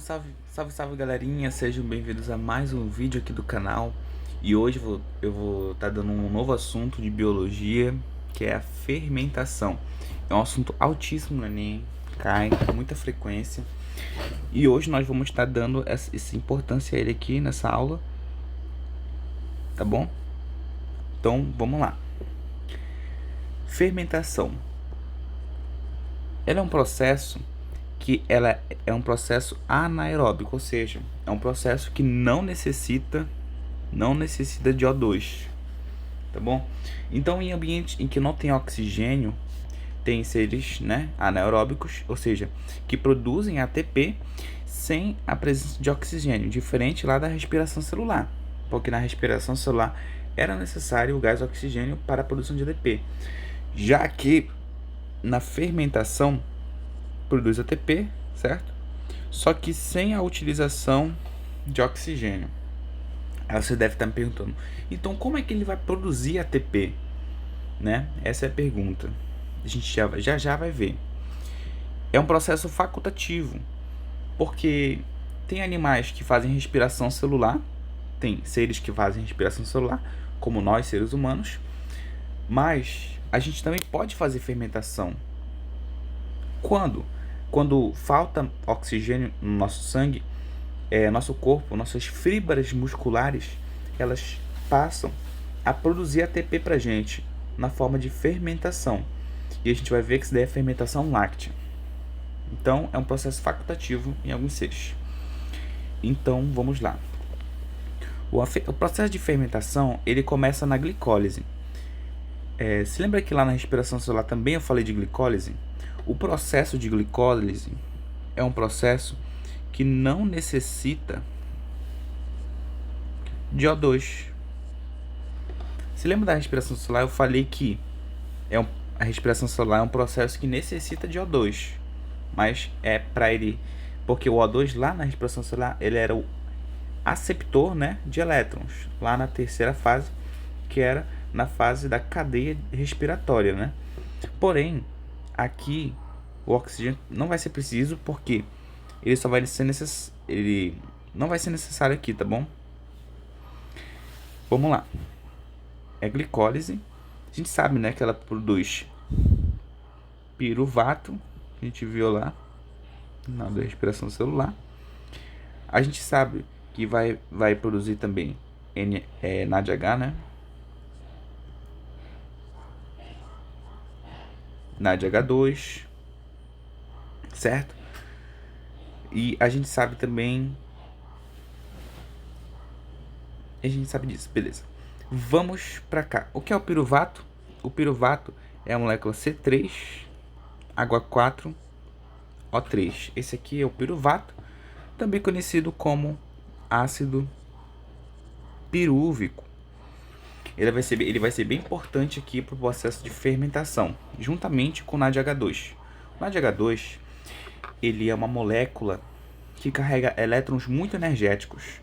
salve, salve, salve galerinha, sejam bem-vindos a mais um vídeo aqui do canal. E hoje eu vou estar dando um novo assunto de biologia, que é a fermentação. É um assunto altíssimo no Enem, cai com muita frequência. E hoje nós vamos estar dando essa importância a ele aqui nessa aula, tá bom? Então vamos lá. Fermentação. Ela é um processo que ela é um processo anaeróbico, ou seja, é um processo que não necessita de O2, tá bom? Então, em ambientes em que não tem oxigênio, tem seres, né, anaeróbicos, ou seja, que produzem ATP sem a presença de oxigênio, diferente lá da respiração celular, porque na respiração celular era necessário o gás oxigênio para a produção de ATP, já que na fermentação produz ATP, certo? Só que sem a utilização de oxigênio. Aí você deve estar me perguntando, então como é que ele vai produzir ATP? Né? Essa é a pergunta. A gente já vai ver. É um processo facultativo, porque tem animais que fazem respiração celular, tem seres que fazem respiração celular, como nós, seres humanos, mas a gente também pode fazer fermentação. Quando? Quando falta oxigênio no nosso sangue, nosso corpo, nossas fibras musculares, elas passam a produzir ATP pra gente na forma de fermentação. E a gente vai ver que isso daí é fermentação láctea. Então, é um processo facultativo em alguns seres. Então, vamos lá. O processo de fermentação, ele começa na glicólise. Se lembra que lá na respiração celular também eu falei de glicólise? O processo de glicólise é um processo que não necessita de O2. Se lembra da respiração celular? Eu falei que a respiração celular é um processo que necessita de O2, mas é para ele, porque o O2 lá na respiração celular ele era o aceptor, né, de elétrons, lá na terceira fase, que era na fase da cadeia respiratória, né? Porém, aqui o oxigênio não vai ser preciso, porque ele só vai ser ele não vai ser necessário aqui, tá bom? Vamos lá. É glicólise. A gente sabe, né, que ela produz piruvato, a gente viu lá na da respiração celular. A gente sabe que vai produzir também NADH, né? NADH2, certo? E a gente sabe também. A gente sabe disso, beleza. Vamos pra cá. O que é o piruvato? O piruvato é a molécula C3H4O3. Esse aqui é o piruvato, também conhecido como ácido pirúvico. Ele vai ser bem importante aqui para o processo de fermentação, juntamente com o NADH2. O NADH2 ele é uma molécula que carrega elétrons muito energéticos.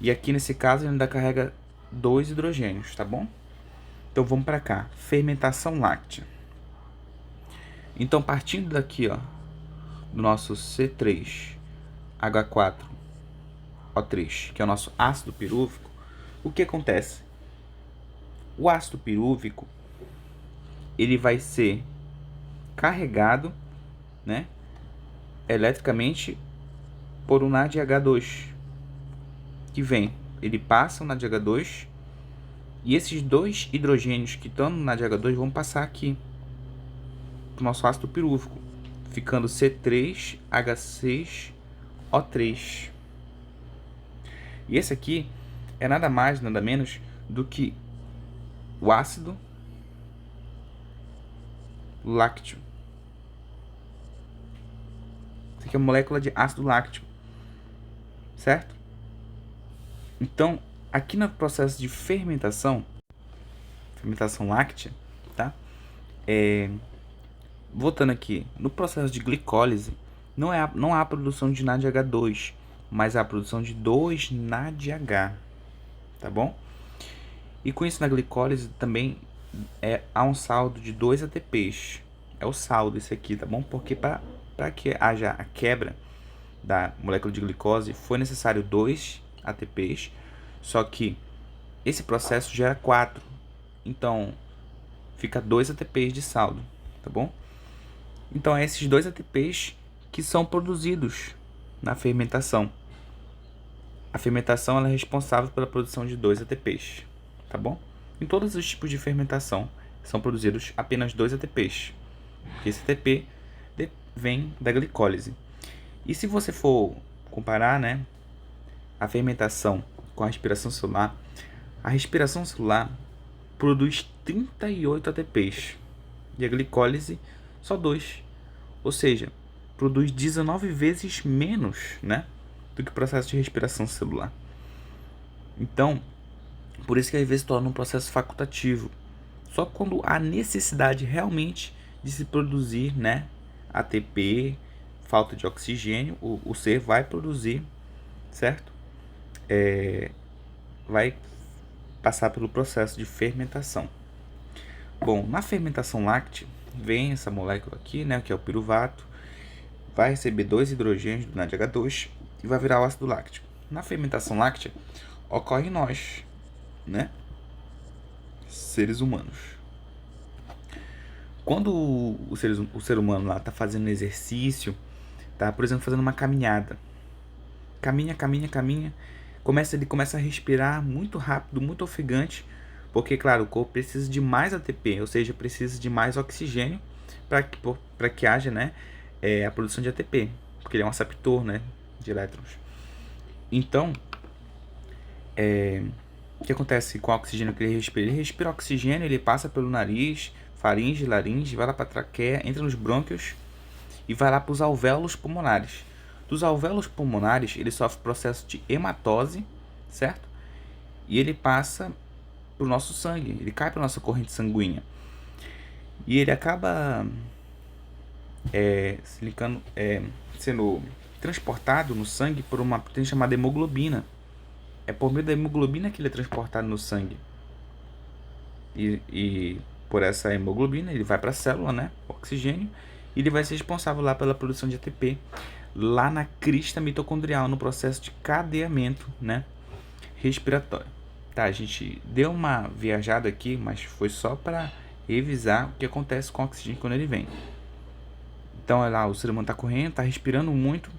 E aqui nesse caso ele ainda carrega 2 hidrogênios, tá bom? Então vamos para cá, fermentação láctea. Então partindo daqui, ó, do nosso C3H4O3, que é o nosso ácido pirúvico, o que acontece? O ácido pirúvico ele vai ser carregado, né, eletricamente por um NADH2 que vem. Ele passa o NADH2 e esses 2 hidrogênios que estão no NADH2 vão passar aqui para o nosso ácido pirúvico, ficando C3H6O3. E esse aqui é nada mais, nada menos do que o ácido lácteo. Isso aqui é uma molécula de ácido lácteo, certo? Então, aqui no processo de fermentação láctea, tá? Voltando aqui, no processo de glicólise, não há a produção de NADH2, mas há a produção de 2 NADH, tá bom? E com isso na glicólise também há um saldo de 2 ATPs. É o saldo esse aqui, tá bom? Porque para que haja a quebra da molécula de glicose, foi necessário 2 ATPs, só que esse processo gera 4. Então, fica 2 ATPs de saldo, tá bom? Então, é esses 2 ATPs que são produzidos na fermentação. A fermentação ela é responsável pela produção de 2 ATPs, tá bom? Em todos os tipos de fermentação são produzidos apenas 2 ATPs, porque esse ATP vem da glicólise. E se você for comparar, né, a fermentação com a respiração celular, a respiração celular produz 38 ATPs e a glicólise só 2. Ou seja, produz 19 vezes menos, né, do que o processo de respiração celular. Então, por isso que às vezes torna um processo facultativo. Só quando há necessidade realmente de se produzir, né, ATP, falta de oxigênio, o ser vai produzir, certo? Vai passar pelo processo de fermentação. Bom, na fermentação láctea, vem essa molécula aqui, né, que é o piruvato, vai receber 2 hidrogênios do NADH2 e vai virar o ácido láctico. Na fermentação láctea, ocorre em nós, né, seres humanos. Quando o ser humano lá está fazendo exercício, tá, por exemplo, fazendo uma caminhada, caminha, ele começa a respirar muito rápido, muito ofegante, porque, claro, o corpo precisa de mais ATP, ou seja, precisa de mais oxigênio para que haja, né, a produção de ATP, porque ele é um aceptor, né, de elétrons. Então, o que acontece com o oxigênio que ele respira? Ele respira oxigênio, ele passa pelo nariz, faringe, laringe, vai lá para a traqueia, entra nos brônquios e vai lá para os alvéolos pulmonares. Dos alvéolos pulmonares, ele sofre processo de hematose, certo? E ele passa para o nosso sangue, ele cai para a nossa corrente sanguínea. E ele acaba sendo transportado no sangue por uma proteína chamada hemoglobina. É por meio da hemoglobina que ele é transportado no sangue. E por essa hemoglobina ele vai para a célula, né? O oxigênio. E ele vai ser responsável lá pela produção de ATP. Lá na crista mitocondrial, no processo de cadeamento, né, respiratório. Tá, a gente deu uma viajada aqui, mas foi só para revisar o que acontece com o oxigênio quando ele vem. Então, olha lá, o ser humano está correndo, está respirando muito,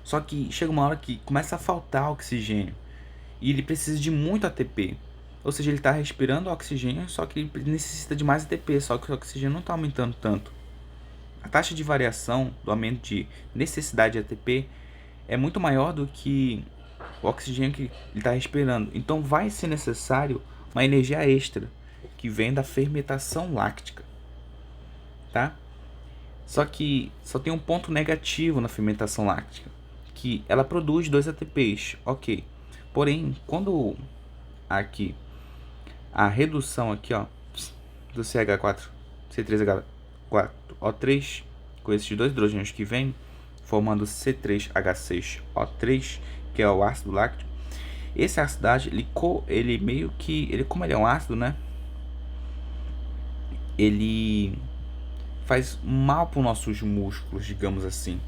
só que chega uma hora que começa a faltar oxigênio e ele precisa de muito ATP. Ou seja, ele está respirando oxigênio, só que ele necessita de mais ATP, só que o oxigênio não está aumentando tanto. A taxa de variação do aumento de necessidade de ATP é muito maior do que o oxigênio que ele está respirando. Então vai ser necessário uma energia extra que vem da fermentação láctica, tá? Só que só tem um ponto negativo na fermentação láctica, que ela produz 2 ATPs, ok. Porém, quando aqui a redução aqui, ó, do CH4, C3H4O3, com esses 2 hidrogênios que vêm, formando C3H6O3, que é o ácido láctico. Esse ácido, ele meio que, como ele é um ácido, né, ele faz mal para os nossos músculos, digamos assim.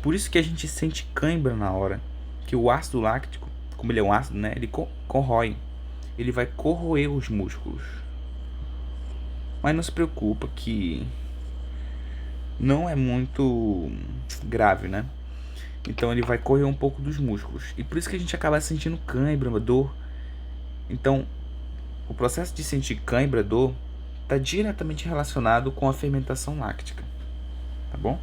Por isso que a gente sente cãibra na hora, que o ácido láctico, como ele é um ácido, né, ele corrói, ele vai corroer os músculos. Mas não se preocupa que não é muito grave, né? Então ele vai correr um pouco dos músculos. E por isso que a gente acaba sentindo cãibra, dor. Então, o processo de sentir cãibra, dor, está diretamente relacionado com a fermentação láctica. Tá bom?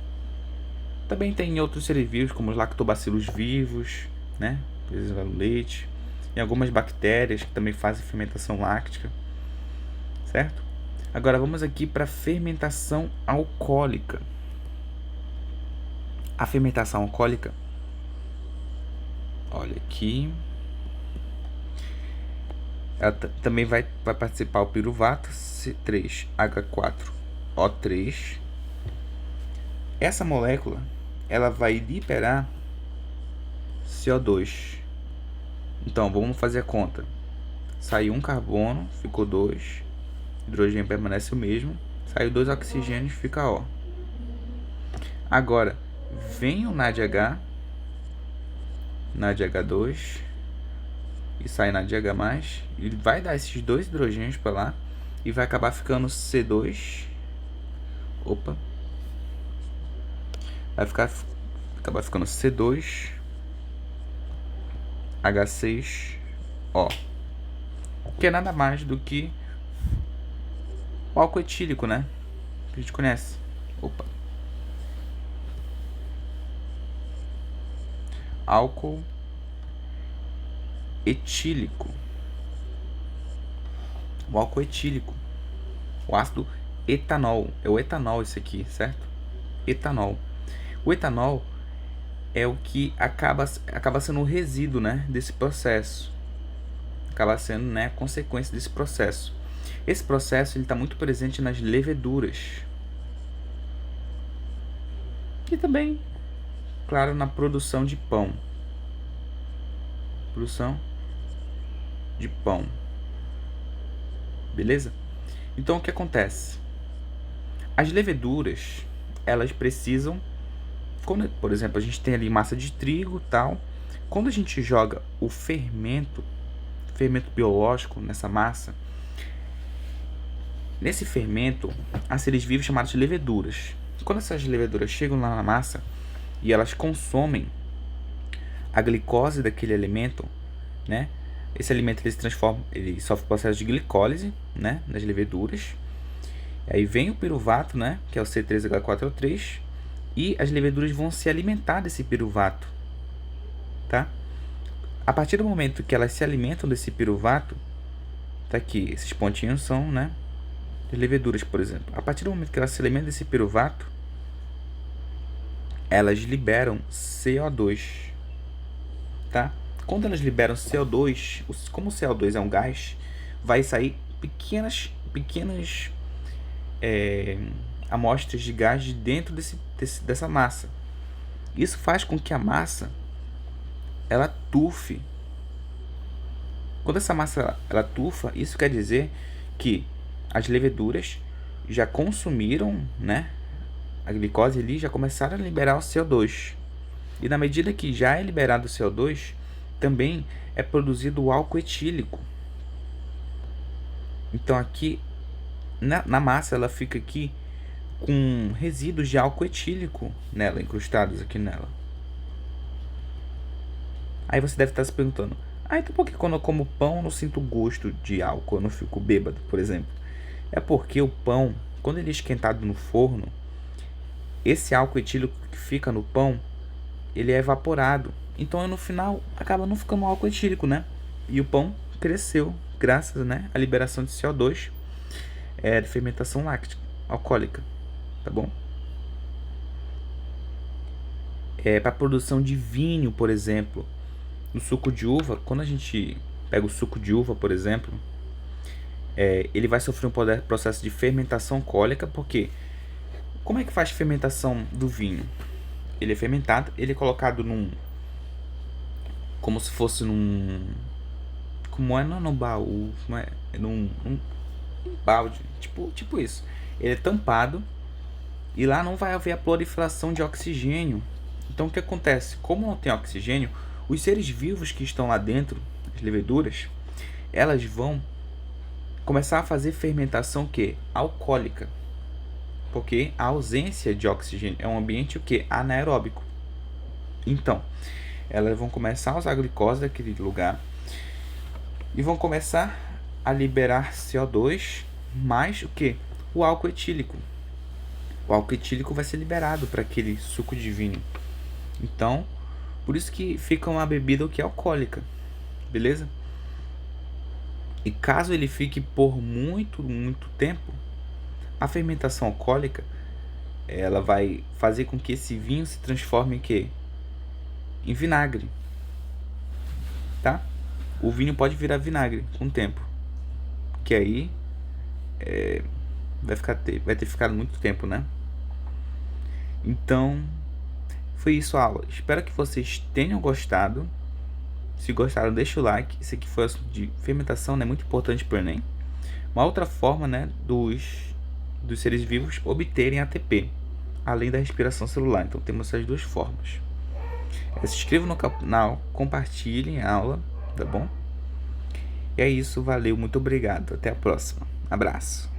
Também tem outros seres vivos, como os lactobacilos vivos, né? Preservar no leite. E algumas bactérias que também fazem fermentação láctica. Certo? Agora vamos aqui para a fermentação alcoólica. A fermentação alcoólica, olha aqui, ela também vai participar o piruvato, C3H4O3. Essa molécula, ela vai liberar CO2. Então, vamos fazer a conta. Saiu um carbono, ficou 2. Hidrogênio permanece o mesmo. Saiu 2 oxigênios, fica O. Agora, vem o NADH na de H2 e sai na de H+, ele vai dar esses dois hidrogênios para lá e vai acabar ficando C2. Opa. Vai acabar ficando C2 H6O, que é nada mais do que o álcool etílico, né? Que a gente conhece. Opa. Álcool etílico. O álcool etílico. O ácido etanol. É o etanol esse aqui, certo? Etanol. O etanol é o que acaba sendo o resíduo, né, desse processo. Acaba sendo, né, a consequência desse processo. Esse processo está muito presente nas leveduras. E também, claro, na produção de pão. Produção de pão. Beleza? Então, o que acontece? As leveduras, elas precisam... Quando, por exemplo, a gente tem ali massa de trigo e tal. Quando a gente joga o fermento biológico nessa massa, nesse fermento, há seres vivos chamados de leveduras. Quando essas leveduras chegam lá na massa e elas consomem a glicose daquele alimento, né? Esse alimento ele se transforma, ele sofre o processo de glicólise, né, nas leveduras. Aí vem o piruvato, né, que é o C3H4O3, e as leveduras vão se alimentar desse piruvato, tá? A partir do momento que elas se alimentam desse piruvato, tá aqui, esses pontinhos são, né, as leveduras, por exemplo. A partir do momento que elas se alimentam desse piruvato, elas liberam CO2, tá? Quando elas liberam CO2, como o CO2 é um gás, vai sair pequenas amostras de gás de dentro dessa massa. Isso faz com que a massa ela tufe. Quando essa massa ela tufa, isso quer dizer que as leveduras já consumiram, né, a glicose ali, já começaram a liberar o CO2. E na medida que já é liberado o CO2, também é produzido o álcool etílico. Então aqui na massa ela fica aqui com resíduos de álcool etílico nela, incrustados aqui nela. Aí você deve estar se perguntando: então por que quando eu como pão eu não sinto gosto de álcool, eu não fico bêbado, por exemplo? É porque o pão, quando ele é esquentado no forno, esse álcool etílico que fica no pão, ele é evaporado. Então no final acaba não ficando álcool etílico, né? E o pão cresceu graças, né, à liberação de CO2 de fermentação láctea alcoólica, tá bom? Para a produção de vinho, por exemplo, no suco de uva, quando a gente pega o suco de uva, por exemplo, ele vai sofrer um processo de fermentação alcoólica, porque como é que faz a fermentação do vinho? Ele é fermentado, ele é colocado como se fosse num... Como é? Não é num baú, é num balde, tipo isso. Ele é tampado e lá não vai haver a proliferação de oxigênio. Então o que acontece? Como não tem oxigênio, os seres vivos que estão lá dentro, as leveduras, elas vão começar a fazer fermentação que alcoólica, porque a ausência de oxigênio é um ambiente o que anaeróbico. Então elas vão começar a usar a glicose daquele lugar e vão começar a liberar CO2 mais o que? O álcool etílico. O álcool etílico vai ser liberado para aquele suco de vinho. Então, por isso que fica uma bebida que é alcoólica, beleza? E caso ele fique por muito tempo, a fermentação alcoólica ela vai fazer com que esse vinho se transforme em quê? Em vinagre, tá? O vinho pode virar vinagre com o tempo, que aí vai ter ficado muito tempo, né? Então, foi isso a aula. Espero que vocês tenham gostado. Se gostaram, deixa o like. Esse aqui foi assunto de fermentação, né? Muito importante para o Enem. Uma outra forma, né, dos seres vivos obterem ATP, além da respiração celular. Então, temos essas duas formas. Se inscreva no canal, compartilhem a aula, tá bom? E é isso, valeu, muito obrigado. Até a próxima. Abraço.